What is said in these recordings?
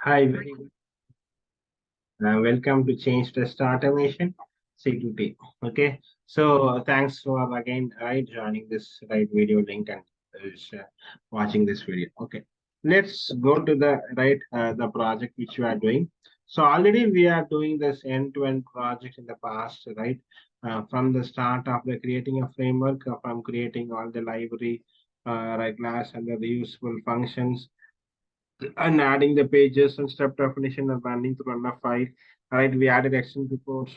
Hi, very good. Welcome to Change Test Automation C2T. Okay, so thanks for again joining this video link and watching this video. Okay, let's go to the project which we are doing. So already we are doing this end-to-end project in the past, right? From the start of the creating a framework, from creating all the library, class and the reusable functions and adding the pages and step definition and running to run a file. Right, we added action reports.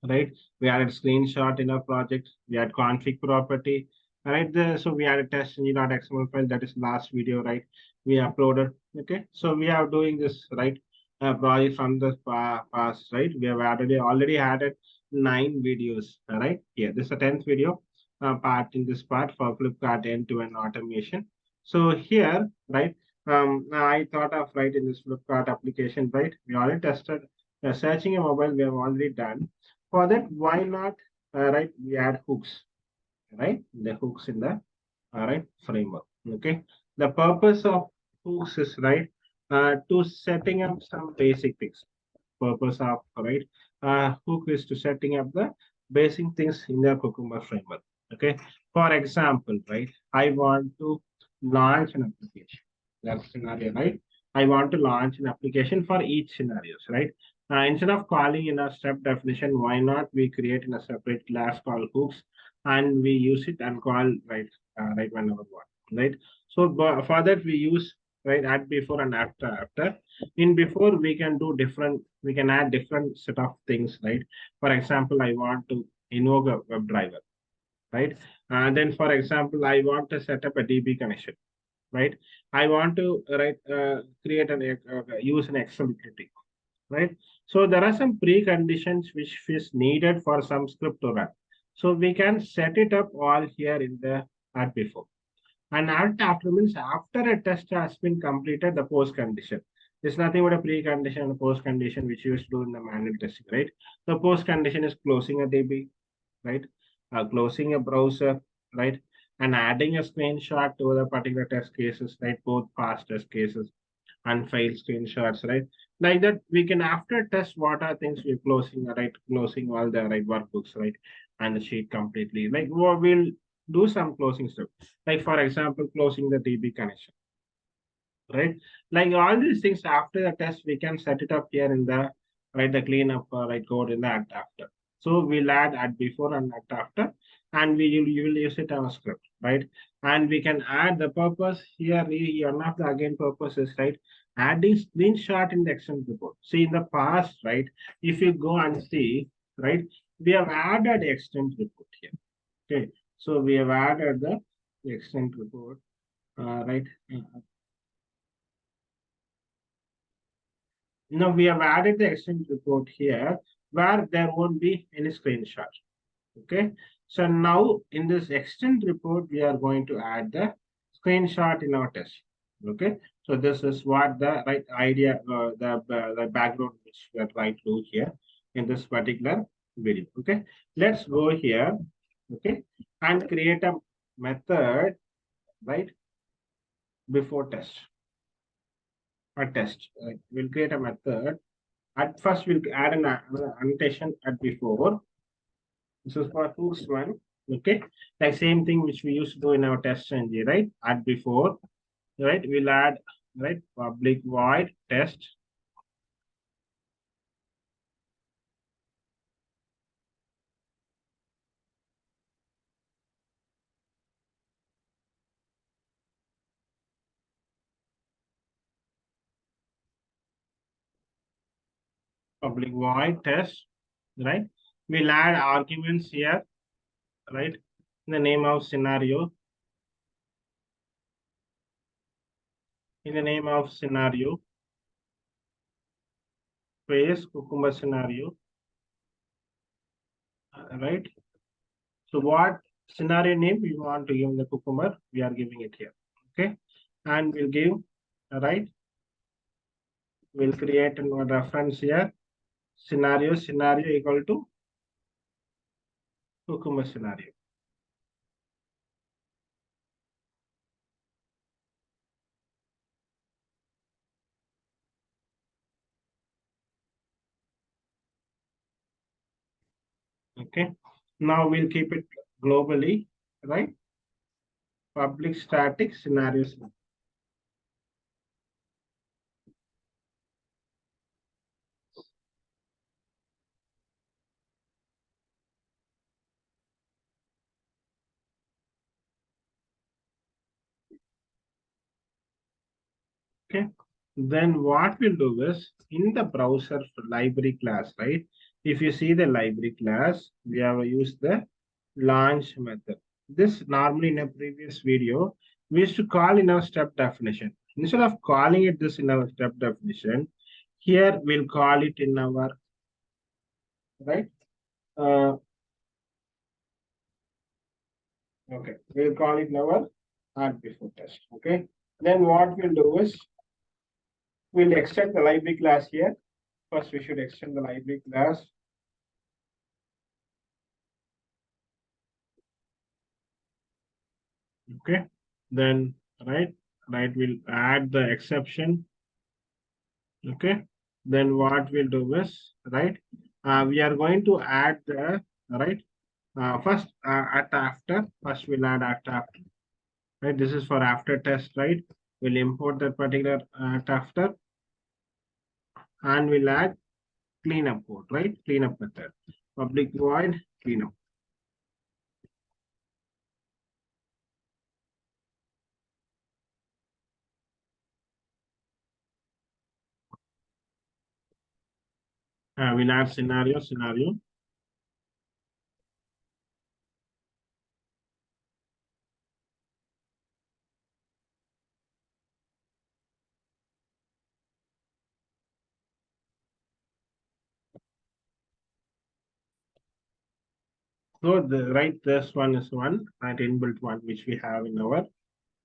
Right, we added screenshot in our project. We had config property. Right, so we added test XML file. That is last video. Right, we uploaded. Okay, so we are doing this right project from the past. Right, we have already added 9 videos. All right, yeah, this is the 10th video part in this part for Flipkart end-to-end automation. So here, right, I thought of in this Flipkart application, right? We already tested searching a mobile. We have already done. For that, why not, we add hooks, right? The hooks in the, framework, okay? The purpose of hooks is, to setting up some basic things. Purpose of, hook is to setting up the basic things in the Cucumber framework, okay? For example, right, I want to launch an application. That scenario, right? I want to launch an application for each scenarios, right? Instead of calling in a step definition, why not we create in a separate class called hooks and we use it and call whenever what, right? So for that we use at before and after. In before we can do different, we can add different set of things, right? For example, I want to invoke a WebDriver, right? And then for example, I want to set up a DB connection, right? I want to create an use an Excel utility, right? So there are some preconditions which is needed for some script to run. So we can set it up all here in the at before. And at after means after a test has been completed, the post condition. It's nothing but a precondition and a post condition which you used to do in the manual testing, right? The post condition is closing a DB, right? Closing a browser, right? And adding a screenshot to the particular test cases, right? Both past test cases and failed screenshots, right? Like that, we can after test what are things we're closing, right? Closing all the workbooks, right? And the sheet completely. Like we'll do some closing stuff. Like for example, closing the DB connection, right? Like all these things after the test, we can set it up here in the the cleanup code in the after. So we'll add at before and at after, and you will use it on a script, right? And we can add the purpose here. One of the again purposes, right? Adding screenshot in the extent report. See in the past, right? If you go and see, right, we have added extent report here. Okay, so we have added the extent report, right? Now we have added the extent report here where there won't be any screenshot. Okay. So now in this extent report, we are going to add the screenshot in our test. Okay. So this is what the right idea, the background which we are trying to do here in this particular video. Okay. Let's go here. Okay. And create a method, right, before test. A test. Right? We'll create a method. At first, we'll add an annotation at before. This is for hooks one. Okay. Like same thing which we used to do in our test ng, right? At before, right? We'll add, right? Public void test. Public void test, right? We'll add arguments here, right? In the name of scenario. In the name of scenario, space Cucumber scenario, right? So what scenario name we want to give the Cucumber, we are giving it here. Okay. And we'll give, right? We'll create a reference here. Scenario equal to Cucumber scenario. Okay. Now we'll keep it globally, right? Public static scenarios. Okay. Then what we'll do is in the browser library class, right? If you see the library class, we have used the launch method. This normally in a previous video, we used to call in our step definition. Instead of calling it this in our step definition, here we'll call it in our, right? Uh, okay, we'll call it in our add before test. Okay. Then what we'll do is we'll extend the library class here. First, we should extend the library class. Okay. Then, right, we'll add the exception. Okay. Then what we'll do is, right, we are going to add the, right, first at after, first we'll add at after, right? This is for after test, right? We'll import that particular at after and we'll add cleanup code, right? Cleanup method, public void cleanup. We'll add scenario. So the right, this one is one, right, inbuilt one, which we have in our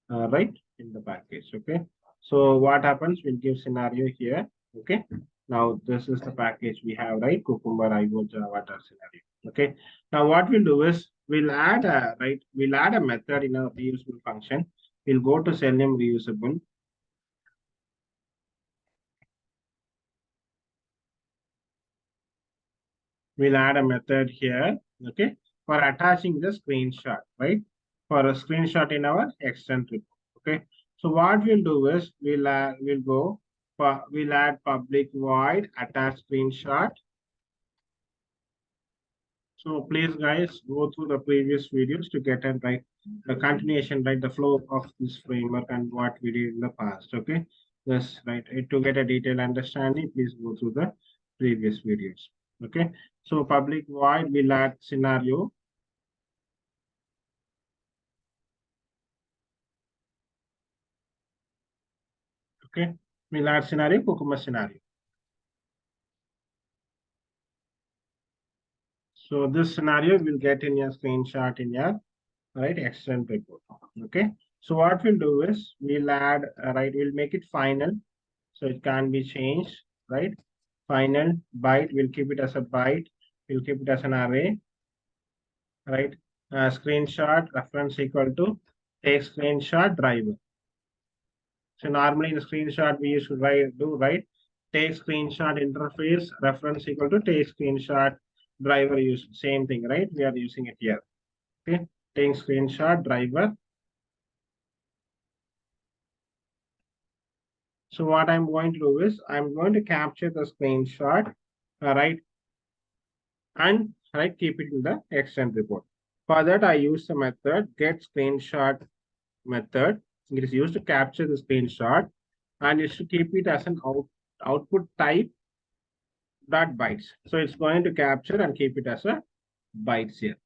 right in the package. Okay. So what happens? We'll give scenario here. Okay. Now this is the package we have, right? Cucumber, IO, Java, scenario. Okay. Now what we'll do is we'll add a right. We'll add a method in a reusable function. We'll go to Selenium reusable. We'll add a method here, okay, for attaching the screenshot, right? For a screenshot in our extend report, okay? So what we'll do is we'll add public void attach screenshot. So please guys go through the previous videos to get and right the continuation, right, the flow of this framework and what we did in the past, okay? Yes, right. To get a detailed understanding, please go through the previous videos. Okay. So public void will add scenario. Okay. We'll add scenario, Cucumber scenario. So this scenario will get in your screenshot in your right extend report. Okay. So what we'll do is we'll add right, we'll make it final. So it can be changed, right? Final byte, we'll keep it as a byte, we'll keep it as an array, right? Screenshot reference equal to take screenshot driver. So normally in the screenshot we used to write take screenshot interface reference equal to take screenshot driver use same thing, right? We are using it here. Okay, take screenshot driver. So what I'm going to do is I'm going to capture the screenshot, right, and right keep it in the extend report. For that I use the method get screenshot method. It is used to capture the screenshot and it should keep it as an output type dot bytes. So it's going to capture and keep it as a bytes here.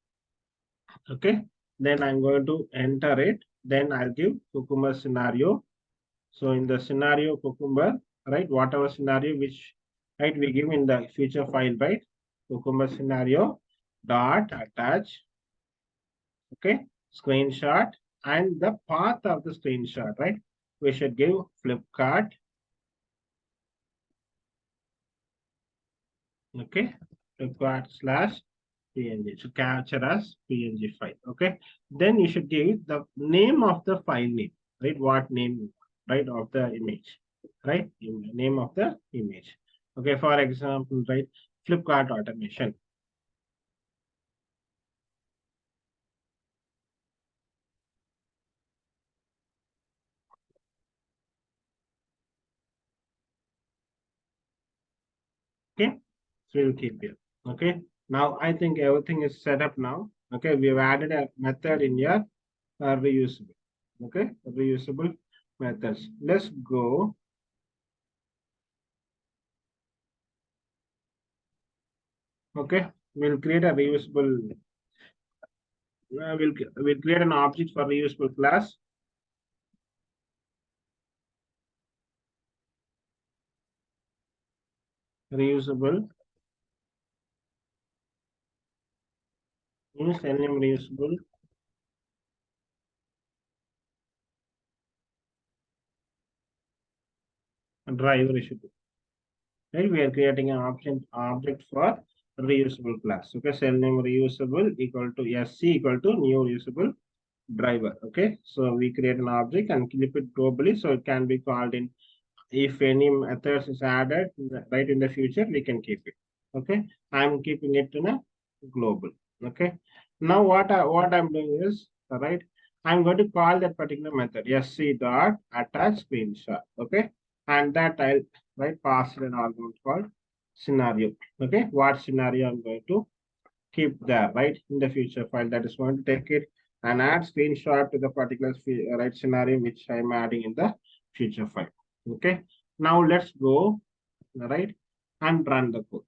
Okay. Then I'm going to enter it. Then I'll give Cucumber scenario. So in the scenario Cucumber, right, whatever scenario which right we give in the future file, right? Cucumber scenario dot attach. Okay. Screenshot and the path of the screenshot, right? We should give Flipkart. Okay. Flipkart slash PNG to capture as PNG file. Okay. Then you should give the name of the file name, right? What name, right, of the image, right? Name of the image. Okay. For example, right, Flipkart automation. Okay, so we'll keep here. Okay, now I think everything is set up now. Okay, we have added a method in here, reusable. Okay, reusable methods. Let's go. Okay, we'll create a reusable. We'll create an object for reusable class. Reusable. Use Selenium reusable driver issue. Right, we are creating an option object for reusable class. Okay, Selenium reusable equal to sc equal to new reusable driver. Okay, so we create an object and keep it globally so it can be called in. If any methods is added right in the future, we can keep it. Okay, I'm keeping it in a global. Okay, now what I'm doing is right. I'm going to call that particular method sc dot attach screenshot. Okay, and that I'll right pass an argument called scenario. Okay, what scenario I'm going to keep there right in the future file that is going to take it and add screenshot to the particular right scenario which I'm adding in the future file. Okay, now let's go right and run the code.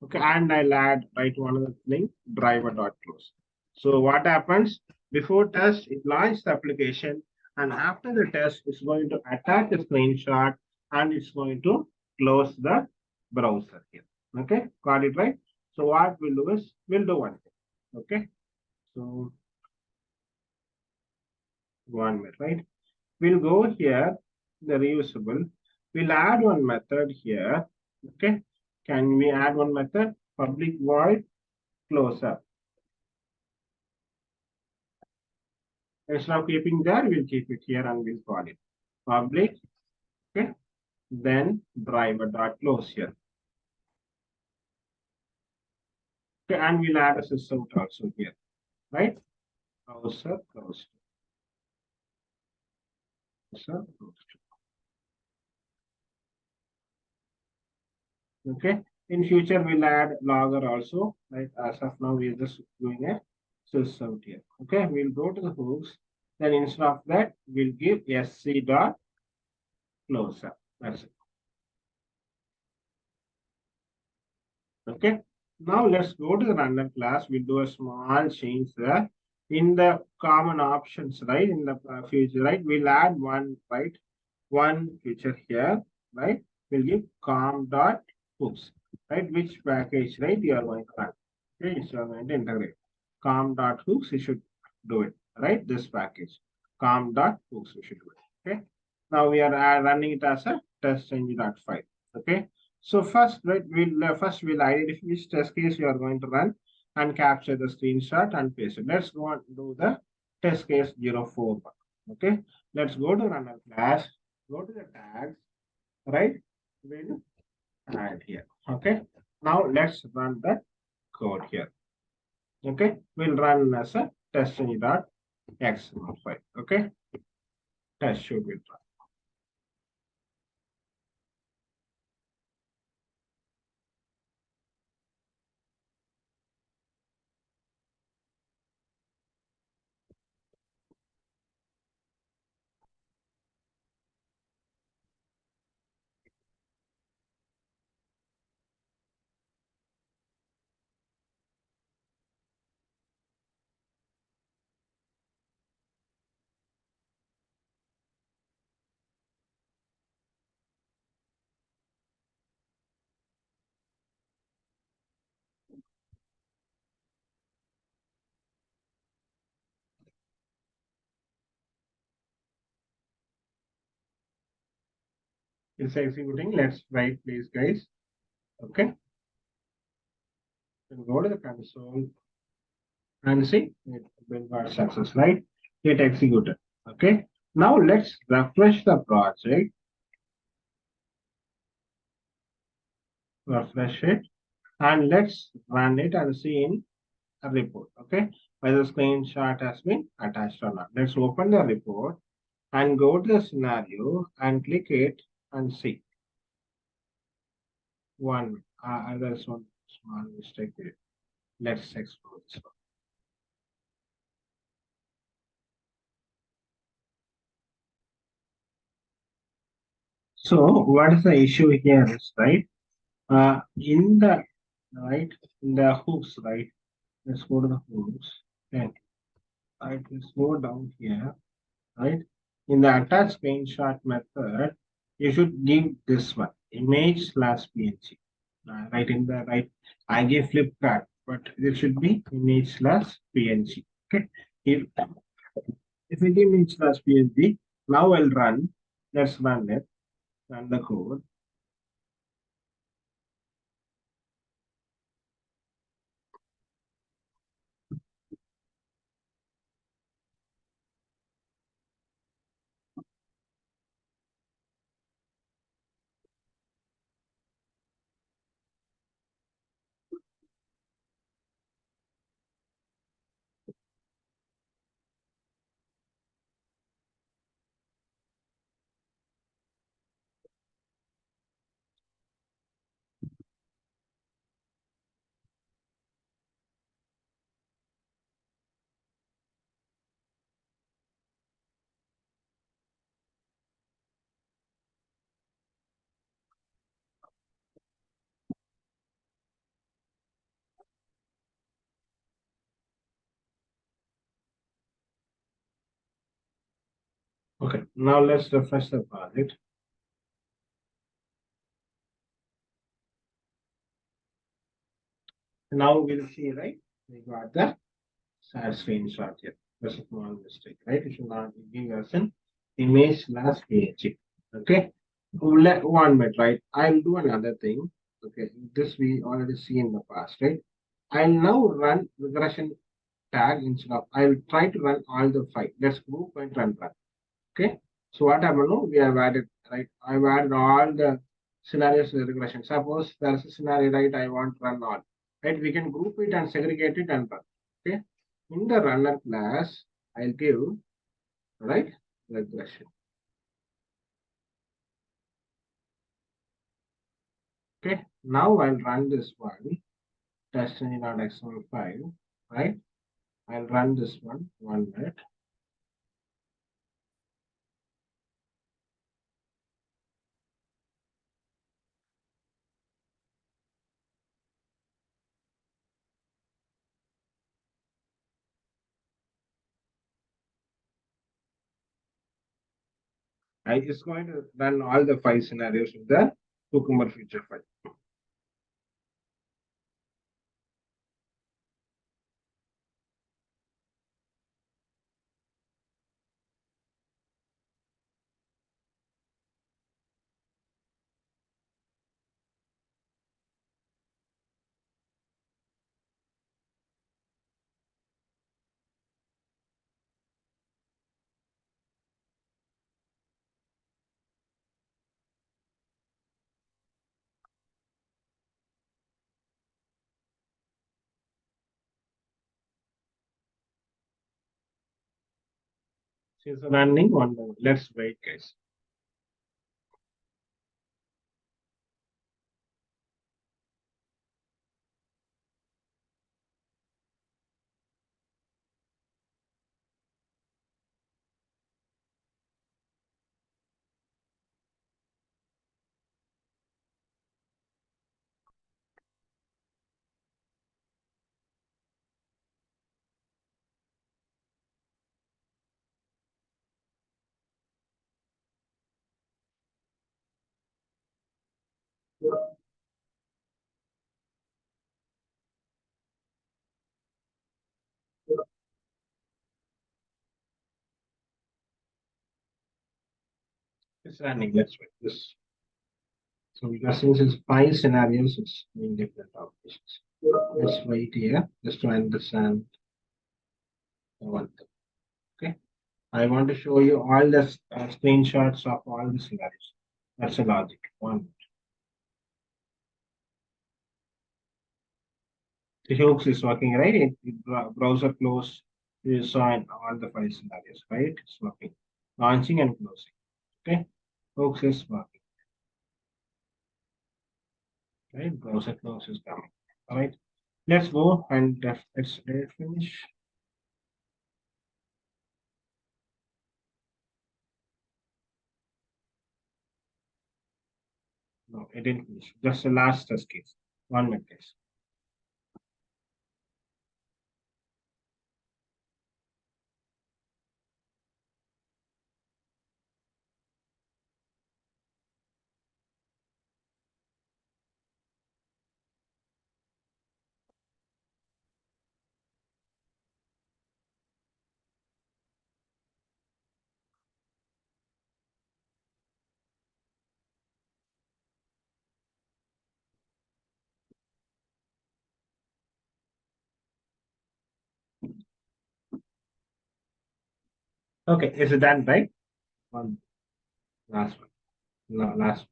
Okay, and I'll add right one other thing driver.close. So what happens before test it launches the application and after the test it's going to attack the screenshot and it's going to close the browser here. Okay, got it right? So what we'll do is we'll do one thing. Okay, so 1 minute, right? We'll go here, the reusable. We'll add one method here. Okay, can we add one method? Public void close up. Instead of keeping there, we'll keep it here and we'll call it public. Okay, then driver dot close here. Okay, and we'll add a system also here, right? Browser closed. Browser closed. Okay, in future we'll add logger also, right? As of now, we're just doing a system here. Okay, we'll go to the hooks. Then instead of that, we'll give sc dot close up. That's it. Okay. Now let's go to the runner class. We'll do a small change there. In the common options, right? In the future, right? We'll add one, right? One feature here, right? We'll give com dot hooks, right? Which package, right? You are going to run. Okay, so you are going to integrate. Com dot hooks, you should do it, right? This package. Com dot hooks, you should do it. Okay. Now we are running it as a test ng.file. Okay. So first, right, we'll identify which test case you are going to run and capture the screenshot and paste it. Let's go and do the test case 041. Okay, let's go to runner class, go to the tags, right? We'll add here. Okay, now let's run the code here. Okay, we'll run as a test.xml file. Okay, test should be run. It's executing. Let's write please, guys. Okay, then go to the console and see it will got success, right? It executed. Okay. Now let's refresh the project, refresh it, and let's run it and see in a report. Okay. Whether the screenshot has been attached or not. Let's open the report and go to the scenario and click it and see. one. There's one small mistake here. Let's explore this one. So what is the issue here is right? In the right in the hooks, right? Let's go to the hooks. Okay. Right, let's go down here, right? In the attach screenshot method, you should give this one image slash png. Right in the right, I give Flipkart, but it should be image slash png. Okay. If if it image slash png, now I'll run. Let's run it. Run the code. Okay. Now let's refresh the project. Now we'll see, right? We got the sad screenshot here. That's a small mistake, right? It should not be give us an image last page. Okay. Let 1 minute, right? I'll do another thing. Okay. This we already see in the past, right? I'll now run regression tag instead of I'll try to run all the five. Let's group and run. Okay. So what happened? No, we have added, right? I've added all the scenarios in the regression. Suppose there's a scenario, right? I want to run all. Right? We can group it and segregate it and run. Okay. In the runner class, I'll give, right, regression. Okay. Now I'll run this one. Destiny.xml5, right? I'll run this one 1 minute. I is going to run all the five scenarios with the Cucumber feature file. She's running 1 minute. Let's wait, guys. It's running. Let's wait. This. So because since it's five scenarios, it's in different operations. Let's wait here just to understand the one thing. Okay. I want to show you all the screenshots of all the scenarios. That's the logic. One. The hooks is working, right? Browser close. You saw in all the five scenarios, right? It's working. Launching and closing. Okay. Hooks is working. right? Browser close is coming. All right. Let's go and let's finish. No, it didn't finish. Just the last test case. 1 minute case. Okay, is it done, right? One last one. No, last one.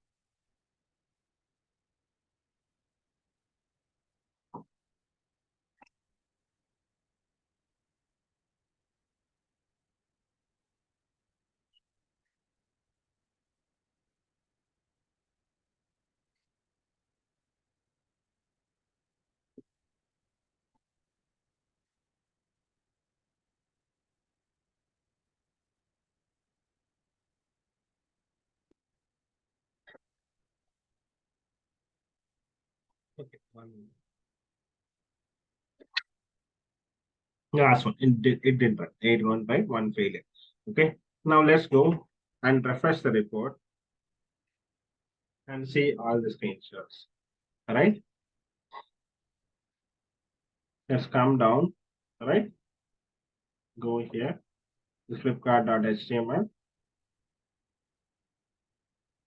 Okay, one. Last one. It did run. 8 1 by 1 failure. Okay. Now let's go and refresh the report and see all the screenshots. All right. Let's come down. All right. Go here. The Flipkart.html.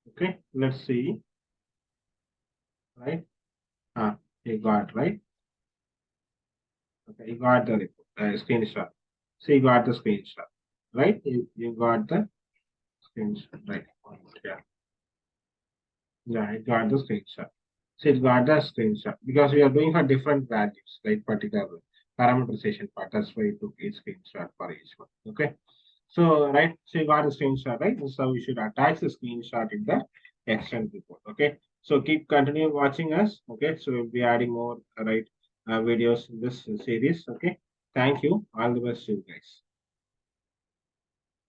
Okay. Let's see. Right. Ah, you got right. Okay. You got the report, screenshot. So you got the screenshot. Right. You got the screenshot. Right. Yeah. Yeah, it got the screenshot. So it got the screenshot because we are doing for different values, like particular parameterization part. That's why it took each screenshot for each one. Okay. So right, so you got a screenshot, right? So we should attach the screenshot in the extend report. Okay. So keep continue watching us. Okay. So we'll be adding more videos in this series. Okay. Thank you. All the best to you guys.